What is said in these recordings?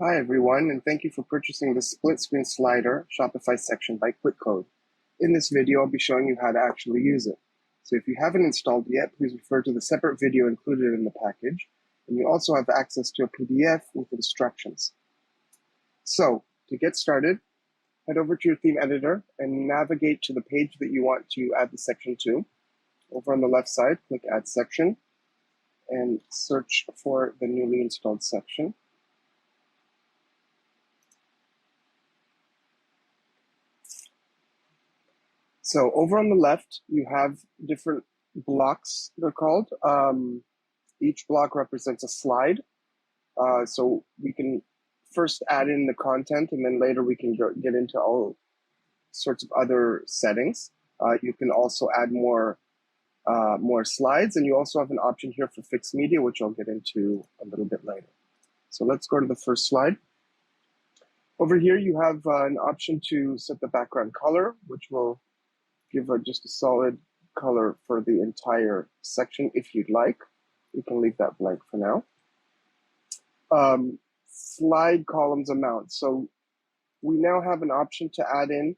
Hi everyone, and thank you for purchasing the split screen slider Shopify section by qwiqode. In this video, I'll be showing you how to actually use it. So if you haven't installed yet, please refer to the separate video included in the package, and you also have access to a PDF with instructions. So to get started, head over to your theme editor and navigate to the page that you want to add the section to. Over on the left side, click Add Section and search for the newly installed section. So over on the left, you have different blocks, they're called. Each block represents a slide. So we can first add in the content, and then later we can get into all sorts of other settings. You can also add more slides, and you also have an option here for fixed media, which I'll get into a little bit later. So let's go to the first slide. Over here, you have an option to set the background color, which will give just a solid color for the entire section if you'd like. You can leave that blank for now. Slide columns amount. So we now have an option to add in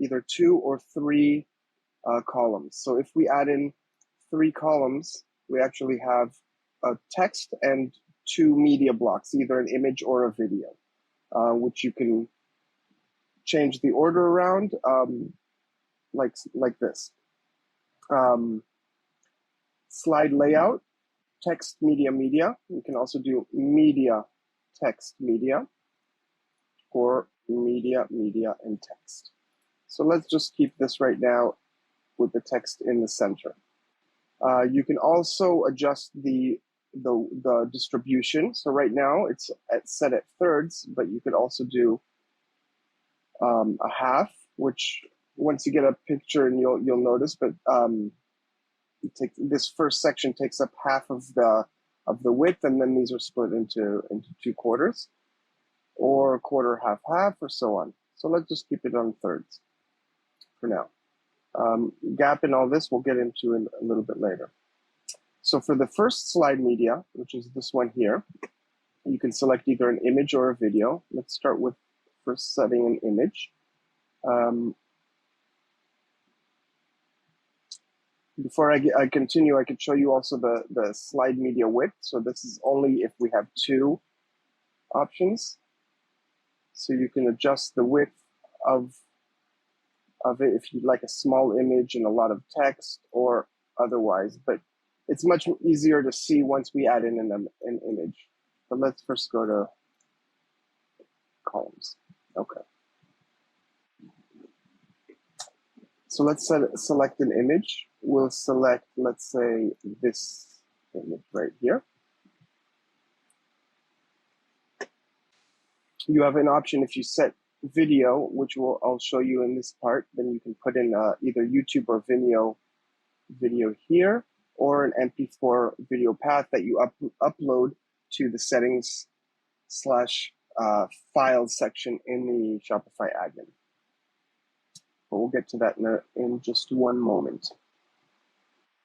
either 2 or 3 columns. So if we add in 3 columns, we actually have a text and 2 media blocks, either an image or a video, which you can change the order around. Like this. Slide layout, text, media, media. We can also do media, text, media, or media, media, and text. So let's just keep this right now with the text in the center. You can also adjust the distribution. So right now it's set at thirds, but you could also do a half, which once you get a picture, and you'll notice, but this first section takes up half of the width, and then these are split into 2 quarters, or a quarter, half, half, or so on. So let's just keep it on thirds for now. Gap and all this we'll get into in a little bit later. So for the first slide media, which is this one here, you can select either an image or a video. Let's start with first setting an image. Before I continue, I could show you also the slide media width. So this is only if we have 2 options. So you can adjust the width of it if you'd like a small image and a lot of text or otherwise. But it's much easier to see once we add in an image. But let's first go to columns. Okay. So let's select an image. We'll select, let's say, this image right here. You have an option if you set video, which I'll show you in this part. Then you can put in either YouTube or Vimeo video here, or an MP4 video path that you upload to the settings / files section in the Shopify admin. But we'll get to that in just one moment.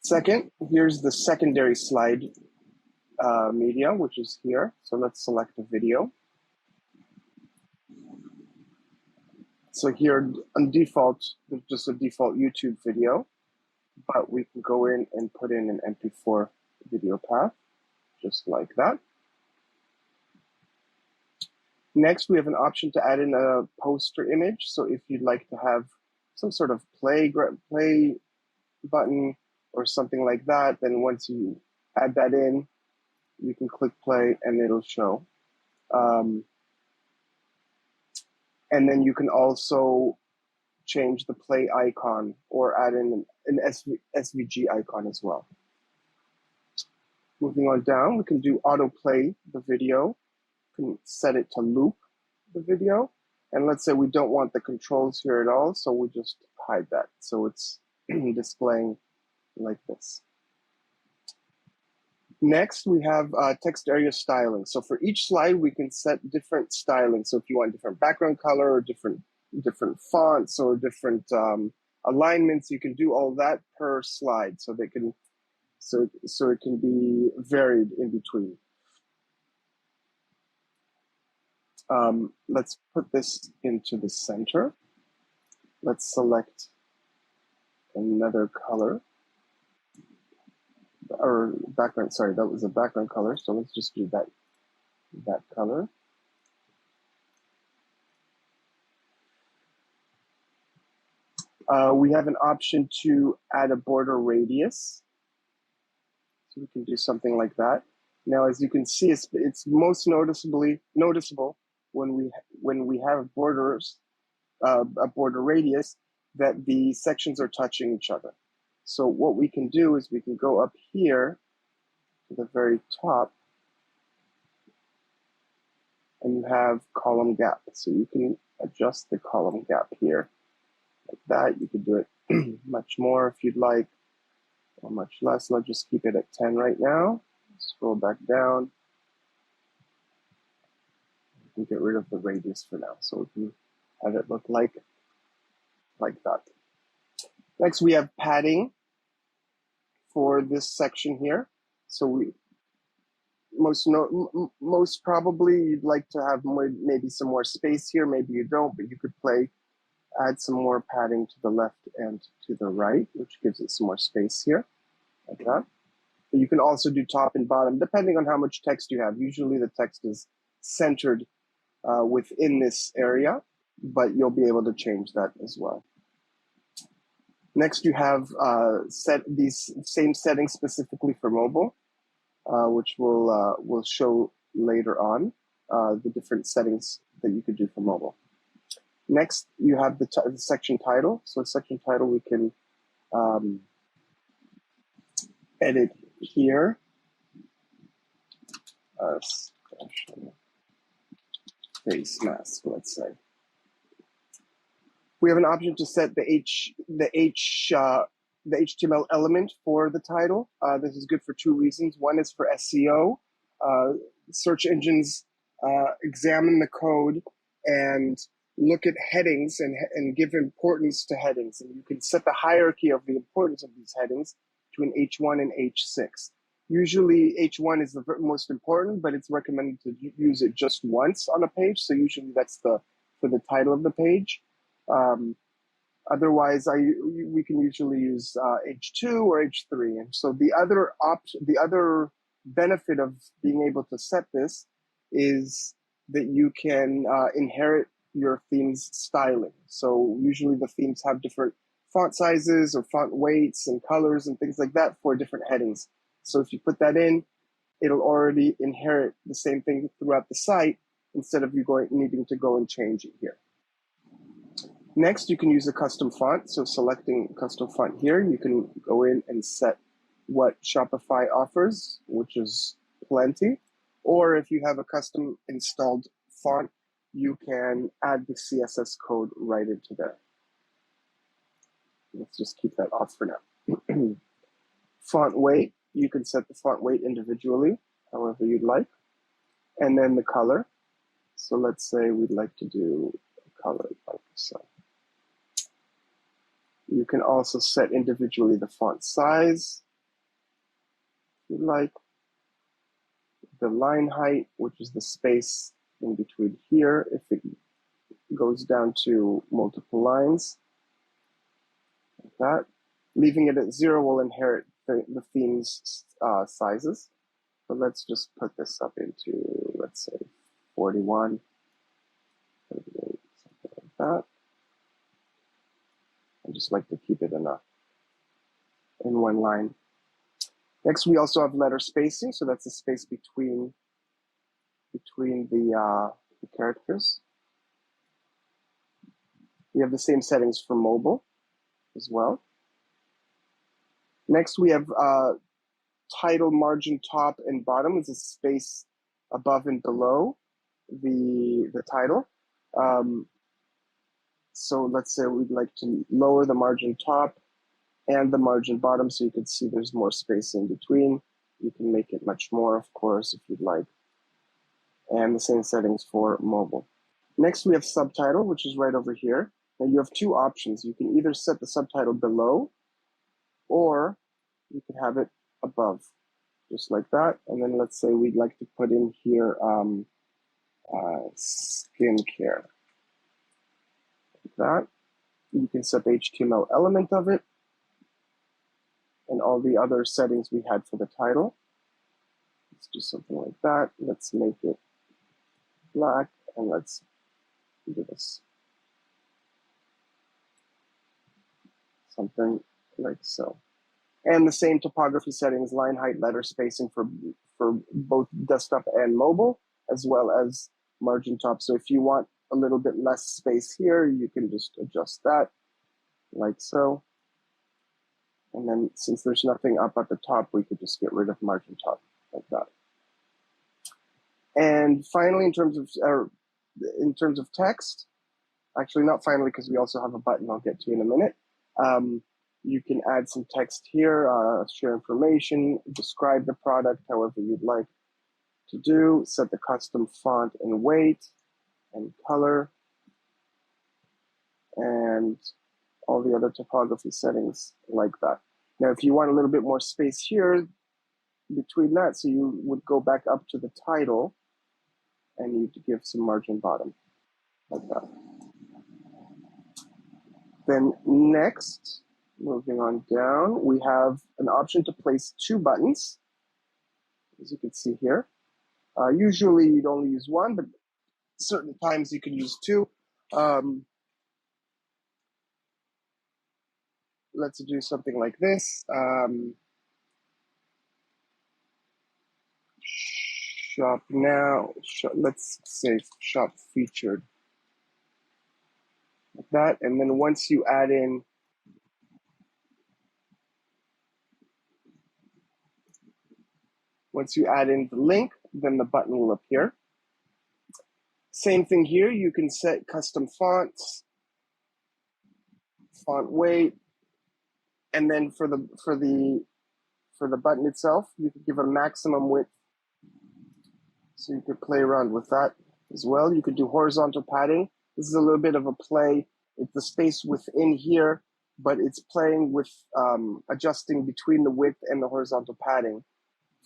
Second, here's the secondary slide media, which is here. So let's select a video. So here on default, there's just a default YouTube video, but we can go in and put in an MP4 video path, just like that. Next, we have an option to add in a poster image. So if you'd like to have some sort of play button or something like that, then once you add that in, you can click play and it'll show. And then you can also change the play icon or add in an SVG icon as well. Moving on down, we can do autoplay the video. We can set it to loop the video. And let's say we don't want the controls here at all, so we just hide that. So it's displaying like this. Next, we have text area styling. So for each slide, we can set different styling. So if you want different background color or different fonts or different alignments, you can do all that per slide. So they can, so it can be varied in between. Let's put this into the center. Let's select another color, or background, sorry, that was a background color. So let's just do that color. We have an option to add a border radius. So we can do something like that. Now, as you can see, it's most noticeable when we have borders, a border radius, that the sections are touching each other. So what we can do is we can go up here to the very top, and you have column gap. So you can adjust the column gap here like that. You could do it much more if you'd like, or much less. Let's just keep it at 10 right now. Scroll back down. We can get rid of the radius for now, so we can have it look like that. Next, we have padding for this section here. So we most probably you'd like to have maybe some more space here. Maybe you don't, but you could add some more padding to the left and to the right, which gives it some more space here, like that. But you can also do top and bottom, depending on how much text you have. Usually the text is centered within this area, but you'll be able to change that as well. Next, you have set these same settings specifically for mobile, which we'll show later on, the different settings that you could do for mobile. Next, you have the section title. So section title we can edit here. Face mask, let's say. We have an option to set the HTML element for the title. This is good for two reasons. One is for SEO. Search engines examine the code and look at headings and give importance to headings. And you can set the hierarchy of the importance of these headings to an H1 and H6. Usually H1 is the most important, but it's recommended to use it just once on a page. So usually that's for the title of the page. Otherwise, we can usually use H2 or H3. And so the other benefit of being able to set this is that you can inherit your theme's styling. So usually the themes have different font sizes or font weights and colors and things like that for different headings. So if you put that in, it'll already inherit the same thing throughout the site instead of you needing to go and change it here. Next, you can use a custom font. So selecting custom font here, you can go in and set what Shopify offers, which is plenty. Or if you have a custom installed font, you can add the CSS code right into there. Let's just keep that off for now. Font weight, you can set the font weight individually, however you'd like. And then the color. So let's say we'd like to do a color like so. You can also set individually the font size, if you'd like. The line height, which is the space in between here, if it goes down to multiple lines, like that. Leaving it at 0 will inherit the theme's sizes. But let's just put this up into, let's say, 41, 38, something like that. I just like to keep it in one line. Next, we also have letter spacing, so that's the space between the characters. We have the same settings for mobile as well. Next, we have title margin top and bottom is a space above and below the title. So let's say we'd like to lower the margin top and the margin bottom so you can see there's more space in between. You can make it much more, of course, if you'd like. And the same settings for mobile. Next, we have subtitle, which is right over here. Now you have two options. You can either set the subtitle below, or you can have it above, just like that. And then let's say we'd like to put in here skincare. Like that. You can set the HTML element of it and all the other settings we had for the title. Let's do something like that. Let's make it black and let's do this. Something like so. And the same typography settings, line height, letter spacing for both desktop and mobile, as well as margin top. So if you want a little bit less space here, you can just adjust that like so. And then since there's nothing up at the top, we could just get rid of margin top like that. And finally, in terms of text, actually not finally because we also have a button I'll get to in a minute. You can add some text here, share information, describe the product however you'd like to do, set the custom font and weight and color, and all the other typography settings like that. Now, if you want a little bit more space here between that, so you would go back up to the title and you'd give some margin bottom like that. Then next, moving on down, we have an option to place 2 buttons, as you can see here. Usually you'd only use 1, but certain times you can use 2. Let's do something like this. Shop now, let's say shop featured. Like that, and then once you add in the link, then the button will appear. Same thing here, you can set custom fonts, font weight, and then for the button itself, you could give a maximum width. So you could play around with that as well. You could do horizontal padding. This is a little bit of a play. It's the space within here, but it's playing with adjusting between the width and the horizontal padding.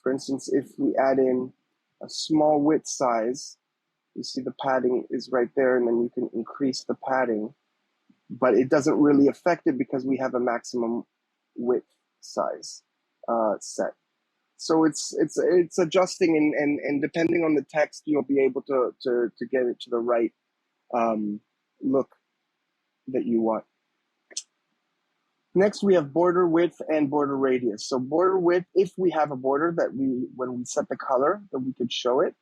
For instance, if we add in a small width size, you see the padding is right there, and then you can increase the padding, but it doesn't really affect it because we have a maximum width size set. So it's adjusting, and depending on the text, you'll be able to get it to the right look that you want. Next, we have border width and border radius. So border width, if we have a border that when we set the color, that we could show it,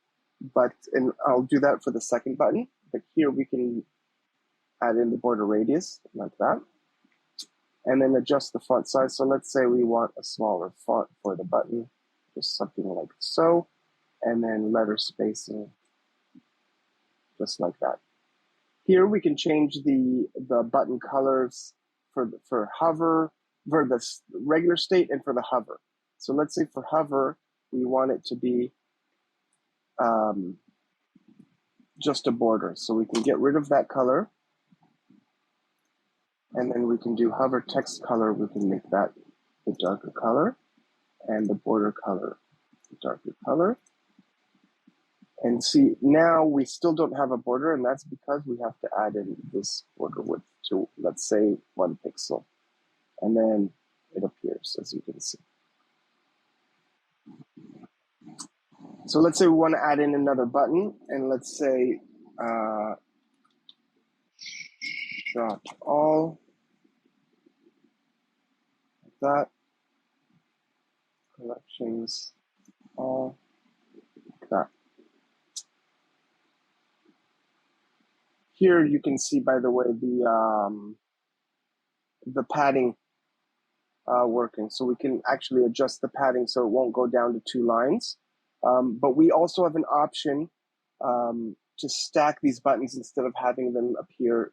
and I'll do that for the second button. But here we can add in the border radius like that, and then adjust the font size. So let's say we want a smaller font for the button, just something like so, and then letter spacing, just like that. Here we can change the button colors for the regular state and for the hover. So let's say for hover, we want it to be just a border. So we can get rid of that color, and then we can do hover text color. We can make that the darker color, and the border color the darker color. And see, now we still don't have a border, and that's because we have to add in this border width to, let's say, 1 pixel. And then it appears, as you can see. So let's say we want to add in another button, and let's say shop all, like that. Collections, all, like that. Here you can see, by the way, the padding working. So we can actually adjust the padding so it won't go down to 2 lines. But we also have an option to stack these buttons instead of having them appear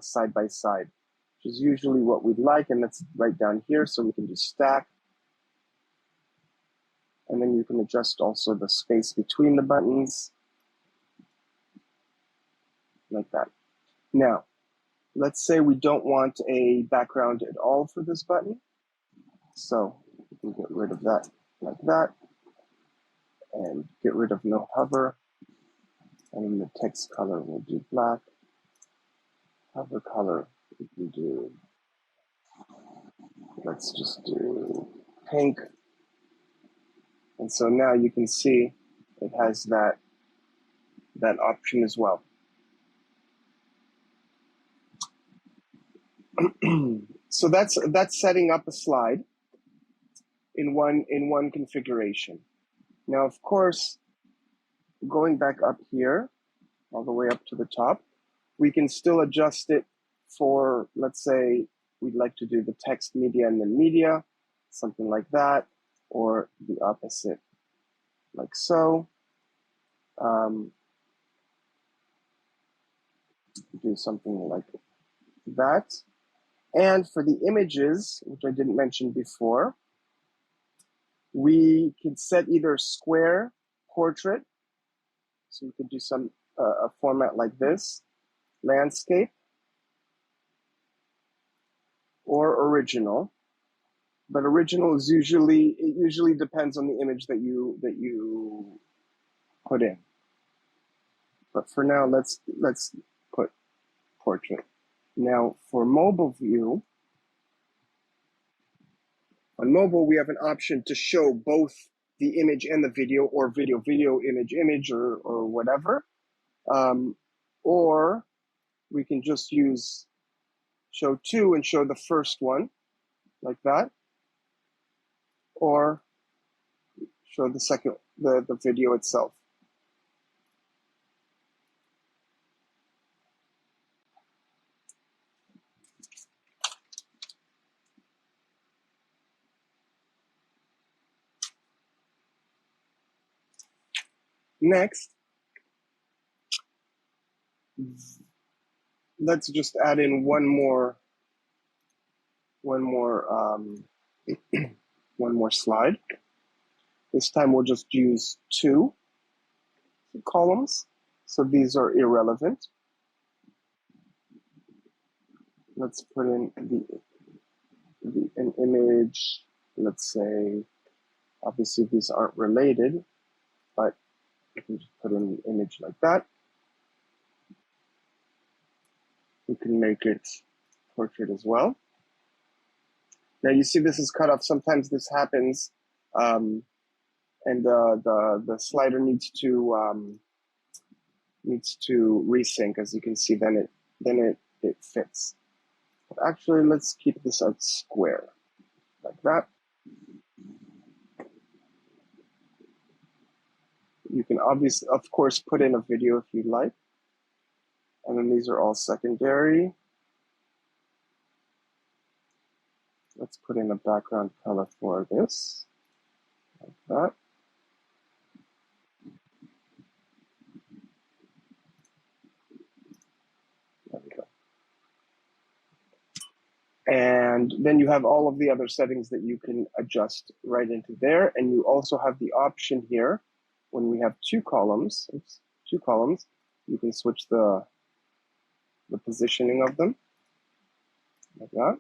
side by side, which is usually what we'd like, and that's right down here. So we can just stack. And then you can adjust also the space between the buttons, like that. Now, let's say we don't want a background at all for this button. So we can get rid of that like that, and get rid of no hover, And then the text color we'll do black. Cover color we can do, let's just do pink. And so now you can see it has that option as well. So that's setting up a slide in one configuration. Now, of course, going back up here, all the way up to the top, we can still adjust it for, let's say, we'd like to do the text media and then media, something like that, or the opposite, like so. Do something like that. And for the images, which I didn't mention before, we can set either square, portrait, so you could do some a format like this, landscape, or original. But original is usually depends on the image that you put in. But for now, let's put portrait. Now for mobile view, on mobile we have an option to show both the image and the video, or video, image, or whatever. Or we can just use show two and show the first one like that, or show the second, the video itself. Next, let's just add in one more slide. This time we'll just use 2 columns. So these are irrelevant. Let's put in an image. Let's say, obviously these aren't related, but we can just put in an image like that. We can make it portrait as well. Now you see this is cut off. Sometimes this happens, and the slider needs to resync. As you can see, then it fits. But actually, let's keep this at square, like that. You can obviously, of course, put in a video if you'd like. And then these are all secondary. Let's put in a background color for this, like that. There we go. And then you have all of the other settings that you can adjust right into there. And you also have the option here, when we have 2 columns, you can switch the positioning of them, like that.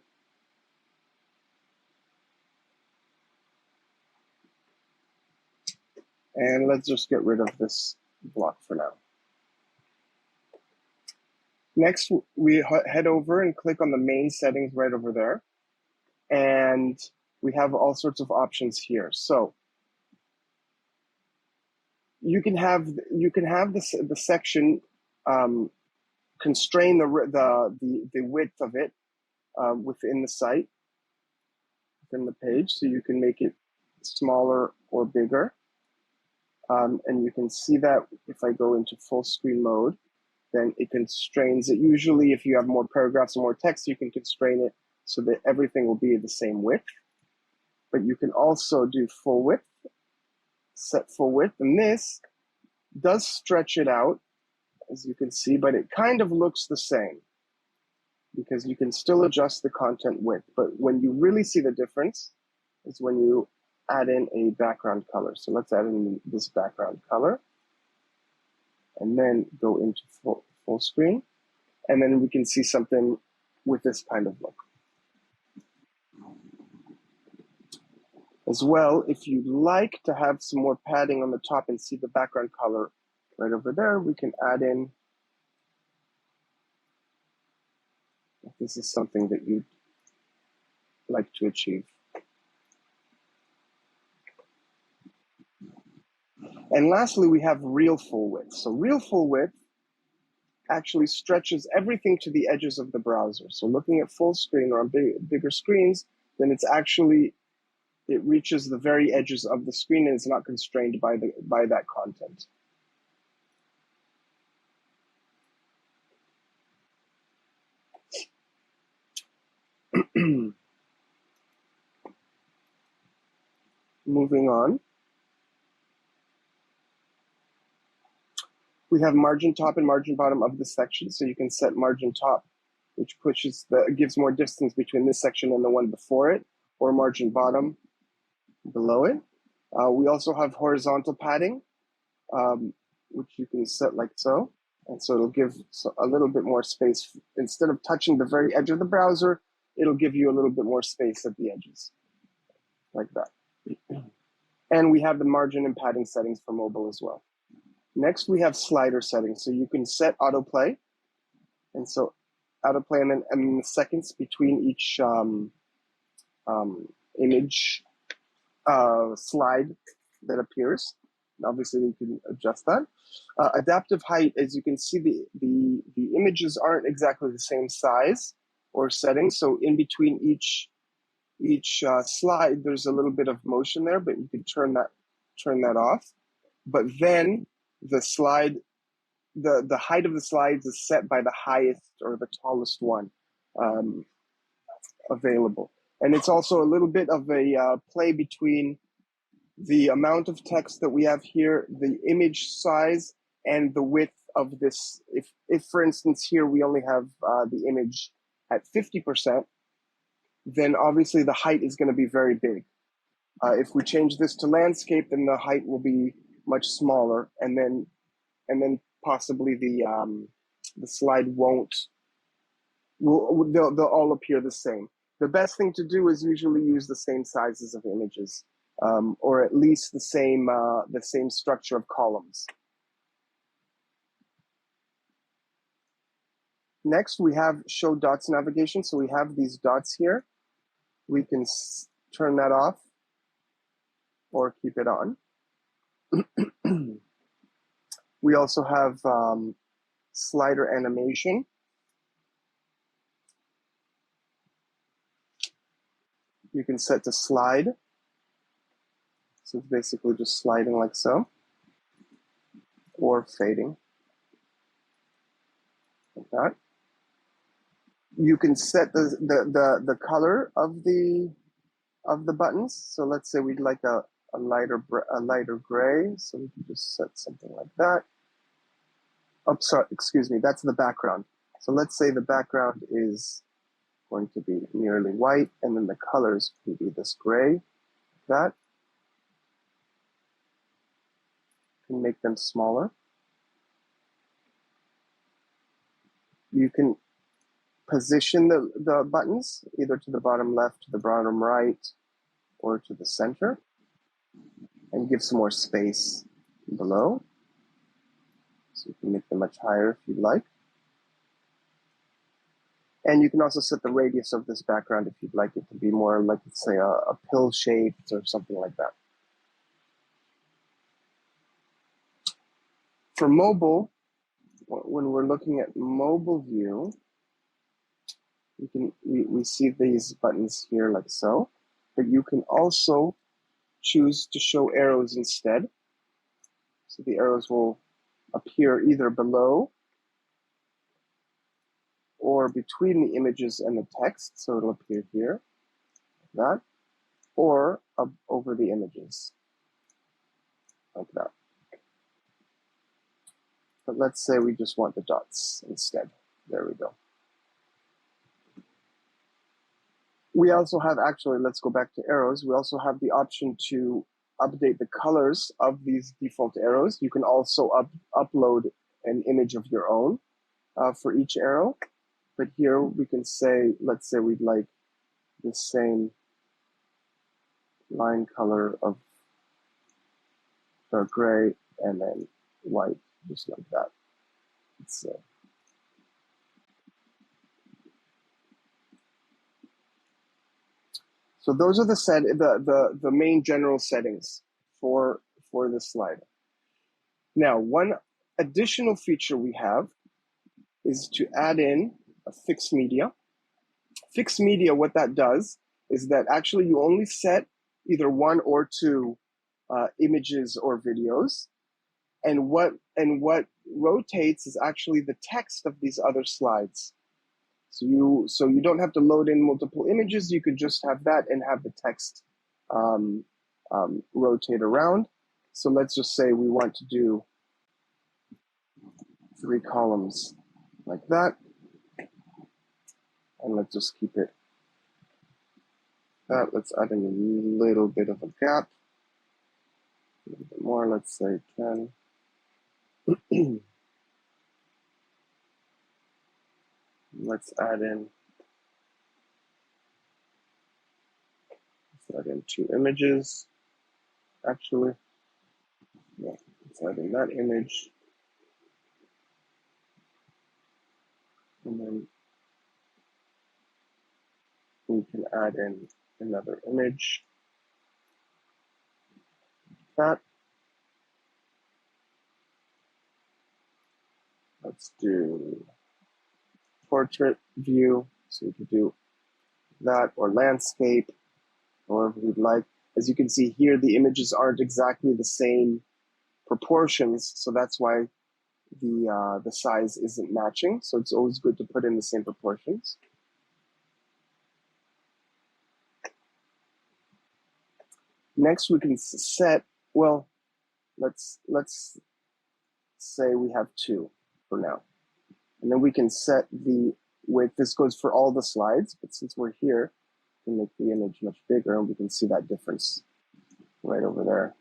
And let's just get rid of this block for now. Next, we head over and click on the main settings right over there. And we have all sorts of options here. So you can have the section constrain the width of it within the site, within the page, so you can make it smaller or bigger. And you can see that if I go into full screen mode, then it constrains it. Usually, if you have more paragraphs or more text, you can constrain it so that everything will be the same width. But you can also do full width, set full width, and this does stretch it out, as you can see, but it kind of looks the same because you can still adjust the content width. But when you really see the difference is when you add in a background color. So let's add in this background color and then go into full screen. And then we can see something with this kind of look. As well, if you'd like to have some more padding on the top and see the background color right over there, we can add in, if this is something that you'd like to achieve. And lastly, we have real full width. So real full width actually stretches everything to the edges of the browser. So looking at full screen or on bigger screens, then it's actually, it reaches the very edges of the screen and it's not constrained by that content. Moving on. We have margin top and margin bottom of the section. So you can set margin top, which gives more distance between this section and the one before it, or margin bottom below it. We also have horizontal padding, which you can set like so. And so it'll give a little bit more space. Instead of touching the very edge of the browser, it'll give you a little bit more space at the edges, like that. And we have the margin and padding settings for mobile as well. Next, we have slider settings. So you can set autoplay. And so autoplay and then the seconds between each image slide that appears. Obviously, you can adjust that. Adaptive height, as you can see, the images aren't exactly the same size or setting. So in between each slide, there's a little bit of motion there, but you can turn that off. But then the slide, the height of the slides is set by the highest or the tallest one available. And it's also a little bit of a play between the amount of text that we have here, the image size, and the width of this. If for instance, here we only have the image at 50%, then obviously the height is going to be very big. If we change this to landscape, then the height will be much smaller, and then possibly the slide they'll all appear the same. The best thing to do is usually use the same sizes of images, or at least the same structure of columns. Next, we have show dots navigation. So we have these dots here. We can turn that off or keep it on. We also have slider animation. You can set to slide. So it's basically just sliding like so, or fading, like that. You can set the color of the buttons. So let's say we'd like a lighter gray. So we can just set something like that. Oh, sorry, excuse me, that's the background. So let's say the background is going to be nearly white, and then the colors can be this gray, like that. You can make them smaller. You can position the buttons either to the bottom left, to the bottom right, or to the center, and give some more space below. So you can make them much higher if you'd like. And you can also set the radius of this background if you'd like it to be more like, let's say, a pill shaped or something like that. For mobile, when we're looking at mobile view, we see these buttons here like so, but you can also choose to show arrows instead. So the arrows will appear either below or between the images and the text, so it'll appear here, like that, or up over the images, like that. But let's say we just want the dots instead. There we go. We also have, actually, let's go back to arrows. We also have the option to update the colors of these default arrows. You can also upload an image of your own for each arrow. But here we can say, let's say we'd like the same line color of dark gray and then white, just let's say. So those are the main general settings for the slider. Now, one additional feature we have is to add in a fixed media. Fixed media, what that does is that actually you only set either one or two images or videos, and what rotates is actually the text of these other slides. So you don't have to load in multiple images. You could just have that and have the text rotate around. So let's just say we want to do 3 columns like that, and let's just keep it that. Let's add in a little bit of a gap, a little bit more. Let's say 10. Let's add in 2 images. Actually, yeah, let's add in that image, and then we can add in another image. That. Let's do portrait view. So we can do that, or landscape, or whatever we'd like. As you can see here, the images aren't exactly the same proportions, so that's why the size isn't matching. So it's always good to put in the same proportions. Next, we can set, well, let's say we have 2 for now. And then we can set the width. This goes for all the slides, but since we're here, we can make the image much bigger, and we can see that difference right over there,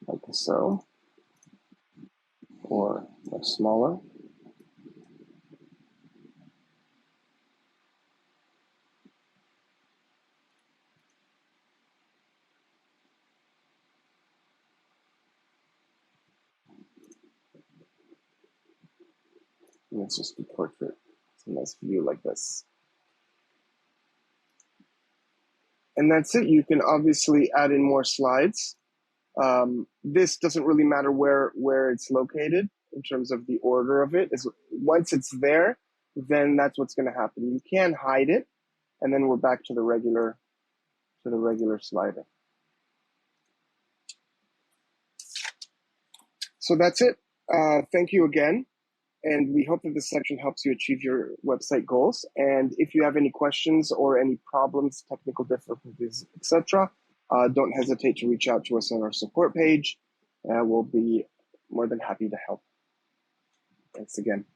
like so, or much smaller. And let's just do portrait. It's a nice view like this. And that's it. You can obviously add in more slides. This doesn't really matter where it's located in terms of the order of it. Once it's there, then that's what's going to happen. You can hide it, and then we're back to the regular slider. So that's it. Thank you again. And we hope that this section helps you achieve your website goals. And if you have any questions or any problems, technical difficulties, etc., don't hesitate to reach out to us on our support page. We'll be more than happy to help. Thanks again.